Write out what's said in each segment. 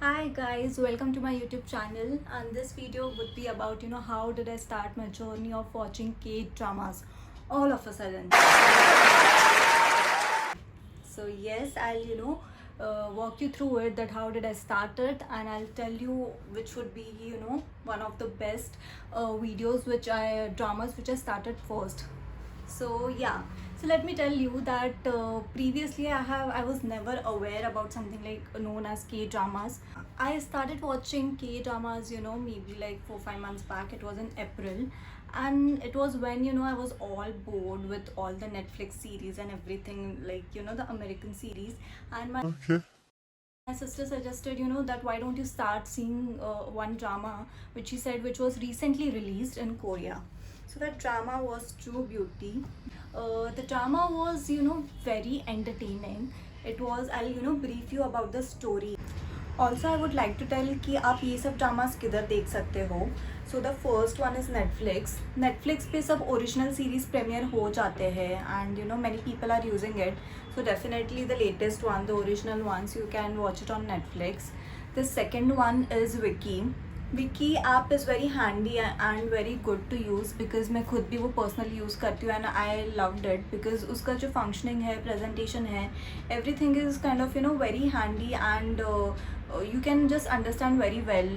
Hi guys, welcome to my YouTube channel, and this video would be about how did I start my journey of watching K-dramas all of a sudden. So yes, I'll walk you through it, that how did I start it, and I'll tell you which would be one of the best videos dramas which I started first. So yeah, so let me tell you that previously I was never aware about something like known as K dramas. I started watching K dramas maybe like 4-5 months back. It was in April, and it was when I was all bored with all the Netflix series and everything, like the American series. And my sister suggested that why don't you start seeing one drama which she said which was recently released in Korea. So that drama was True Beauty. The drama was very entertaining. It was, I'll brief you about the story. Also I would like to tell कि आप ये सब dramas किधर देख सकते हो. So the first one is Netflix. Netflix पे सब original series premiere हो जाते हैं, and many people are using it. So definitely the latest one, the original ones, you can watch it on Netflix. The second one is Viki. Wiki app is very handy and very good to use, because मैं खुद भी वो personally use करती हूँ and I loved it because उसका जो functioning है, presentation है, everything is kind of very handy, and you can just understand very well.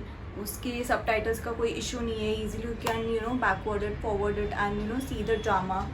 उसके subtitles का कोई issue नहीं है. Easily you can backward it, forward it, and see the drama.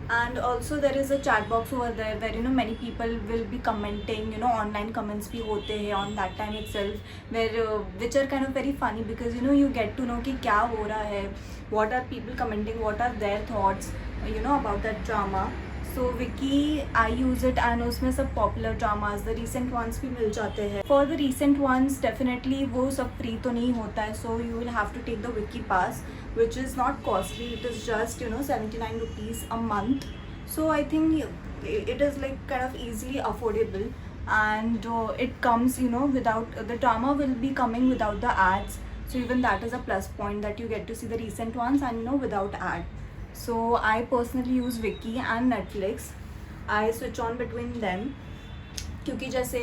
And also there is a chat box over there where many people will be commenting, online comments bhi hote hai on that time itself, where which are kind of very funny, because you get to know ki kya ho raha hai, what are people commenting, what are their thoughts about that drama. So Wiki, I use it, and उसमें सब popular dramas, the recent ones भी मिल जाते हैं. For the recent ones definitely वो सब free तो नहीं होता है, so you will have to take the Wiki pass, which is not costly. It is just 79 rupees a month. So I think it is like kind of easily affordable, and it comes without the drama will be coming without the ads. So even that is a plus point, that you get to see the recent ones and without ad. So I personally use Viki and Netflix. I switch on between them, क्योंकि जैसे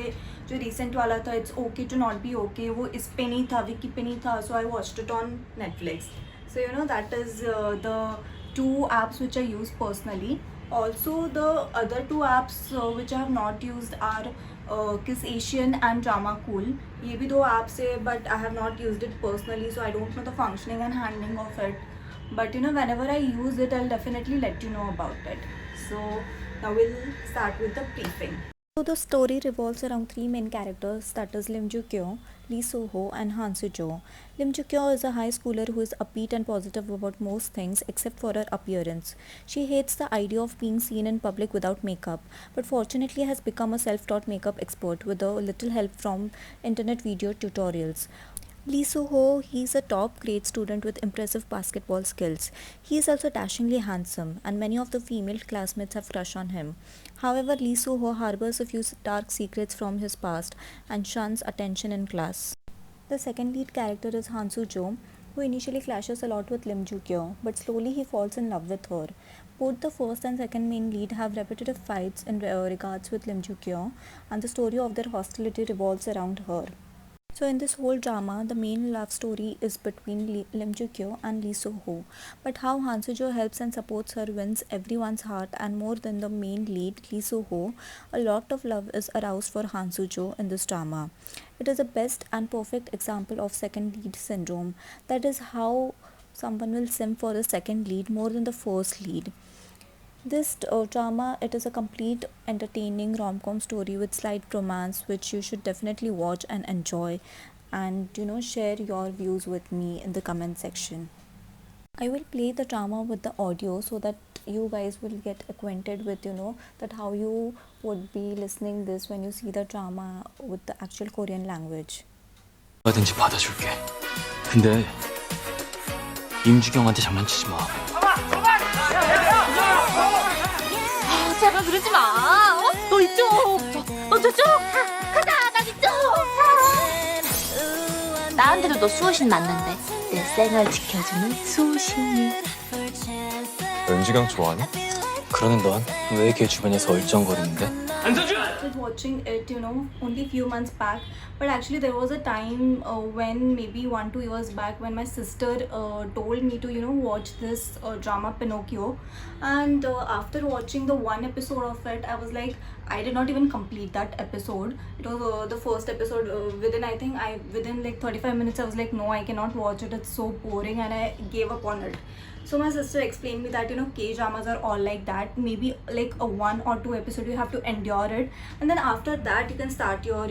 जो recent वाला था It's Okay to Not Be Okay, वो इस पे नहीं था, Viki पे नहीं था, so I watched it on Netflix. So that is the two apps which I use personally. Also the other two apps which I have not used are Kiss Asian and Drama Cool. ये भी दो apps है, but I have not used it personally, so I don't know the functioning and handling of it. But whenever I use it, I'll definitely let you know about it. So now we'll start with the briefing. So the story revolves around three main characters, that is Lim Joo Kyo, Lee Soo Ho, and Han Soo Jo. Lim Joo Kyo is a high schooler who is upbeat and positive about most things except for her appearance. She hates the idea of being seen in public without makeup, but fortunately has become a self-taught makeup expert with a little help from internet video tutorials. Lee Soo Ho, he's a top grade student with impressive basketball skills. He is also dashingly handsome, and many of the female classmates have crush on him. However, Lee Soo Ho harbors a few dark secrets from his past and shuns attention in class. The second lead character is Han Soo Jo, who initially clashes a lot with Lim Joo Kyo, but slowly he falls in love with her. Both the first and second main lead have repetitive fights in regards with Lim Joo Kyo, and the story of their hostility revolves around her. So in this whole drama, the main love story is between Lim Joo Kyo and Lee Soo Ho. But how Han Soo Jo helps and supports her wins everyone's heart, and more than the main lead, Lee Soo Ho, a lot of love is aroused for Han Soo Jo in this drama. It is the best and perfect example of second lead syndrome. That is how someone will sim for the second lead more than the first lead. This drama, it is a complete entertaining rom-com story with slight romance, which you should definitely watch and enjoy, and share your views with me in the comment section. I will play the drama with the audio so that you guys will get acquainted with that how you would be listening this when you see the drama with the actual Korean language. 뭐든지 받아줄게. 근데 임주경한테 장난치지 마. 제발 그러지 마. 너 이쪽. 너 저쪽. 가자. 나 이쪽. 나한테도 너 수호신 맞는데. 내 생을 지켜주는 수호신이. 임주경 좋아하니? 그러는 넌 왜 걔 주변에서 얼쩡거리는데? I was watching it only few months back, But actually there was a time when maybe 1-2 years back, when my sister told me to watch this drama Pinocchio. And after watching the one episode of it, I was like, I did not even complete that episode. It was the first episode. Within like 35 minutes I was like, no, I cannot watch it, it's so boring, and I gave up on it. So my sister explained me that K dramas are all like that. Maybe like a 1 or 2 episode you have to endure it, and then after that you can start your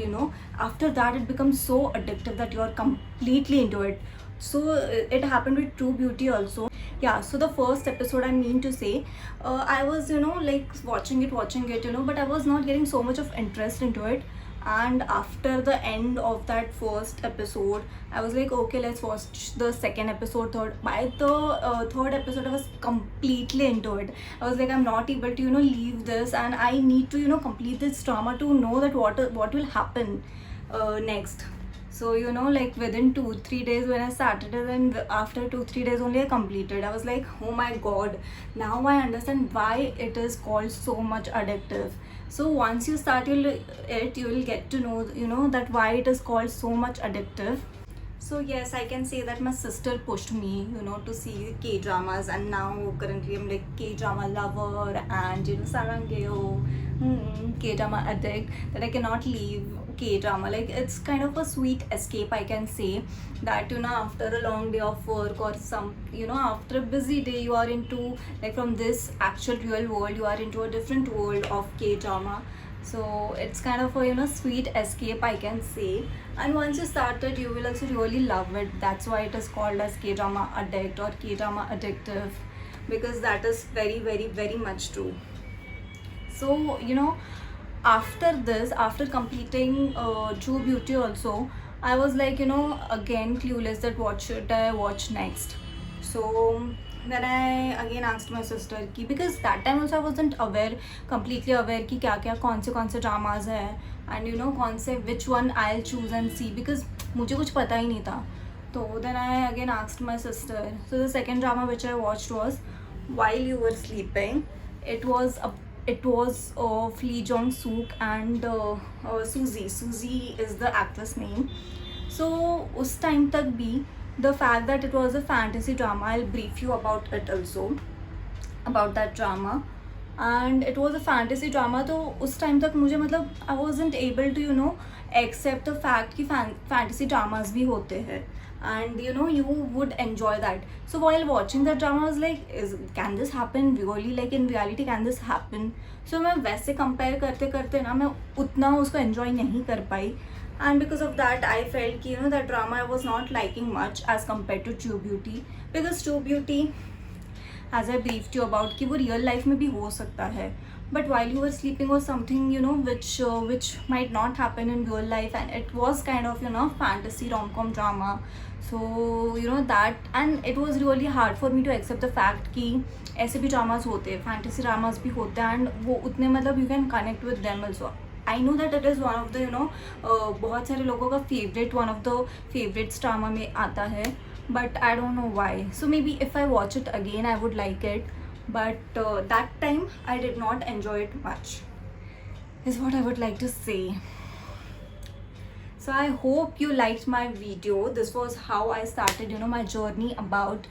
after that it becomes so addictive that you are completely into it. So it happened with True Beauty also. Yeah, so the first episode, I mean to say, I was like watching it, but I was not getting so much of interest into it. And after the end of that first episode, I was like, okay, let's watch the second episode, third. By the third episode I was completely into it. I was like, I'm not able to leave this, and I need to complete this drama to know that what will happen next. So like within 2-3 days when I started it, and after 2-3 days only I completed. I was like, oh my god, now I understand why it is called so much addictive. So once you start it, you will get to know that why it is called so much addictive. So yes, I can say that my sister pushed me to see K dramas, and now currently I'm like K drama lover, and sarangeo, K drama addict, that I cannot leave K drama. Like, it's kind of a sweet escape, I can say, that after a long day of work, or some after a busy day, you are into, like, from this actual real world, you are into a different world of K drama. So it's kind of a sweet escape, I can say. And once you start it, you will also really love it. That's why it is called as K drama addict or K drama addictive, because that is very, very, very much true. So after this, after completing True Beauty also, I was like again clueless that what should I watch next. So then I again asked my sister ki, because that time also I wasn't completely aware ki kya kaun se dramas hai, and kaun se, which one I'll choose and see, because मुझे कुछ पता ही नहीं था. So then I again asked my sister. So the second drama which I watched was While You Were Sleeping. It was Lee Jong Suk and Suzy. Suzy is the actress name. So उस time तक भी, the fact that it was a fantasy drama, I'll brief you about it also, about that drama. And it was a fantasy drama, तो उस time तक मुझे मतलब I wasn't able to accept the fact कि fantasy dramas भी होते हैं, and you would enjoy that. So while watching that drama I was like, can this happen really, like in reality can this happen? So मैं वैसे compare करते करते ना मैं उतना उसको enjoy नहीं कर पाई, and because of that I felt कि that drama I was not liking much as compared to True Beauty, because True Beauty, as I briefed you about, कि वो real life में भी हो सकता है, but While You Were Sleeping was something which might not happen in real life, and it was kind of fantasy rom-com drama. So that, and it was really hard for me to accept the fact कि ऐसे भी dramas होते हैं, fantasy dramas भी होते हैं, and वो उतने मतलब you can connect with them also. I know that it is one of the बहुत सारे लोगों का favorite, one of the favorites drama में आता है, but I don't know why. So maybe if I watch it again I would like it, but that time I did not enjoy it much, is what I would like to say. So I hope you liked my video. This was how I started my journey about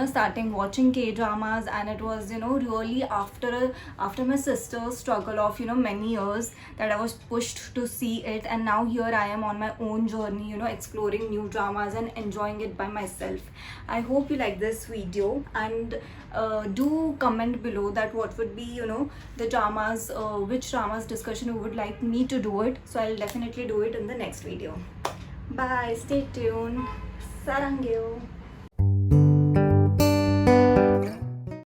starting watching K-dramas, and it was really after my sister's struggle of many years that I was pushed to see it, and now here I am on my own journey exploring new dramas and enjoying it by myself. I hope you like this video, and do comment below that what would be the dramas, which dramas discussion you would like me to do it. So I'll definitely do it in the next video. Bye, stay tuned. Sarangeo.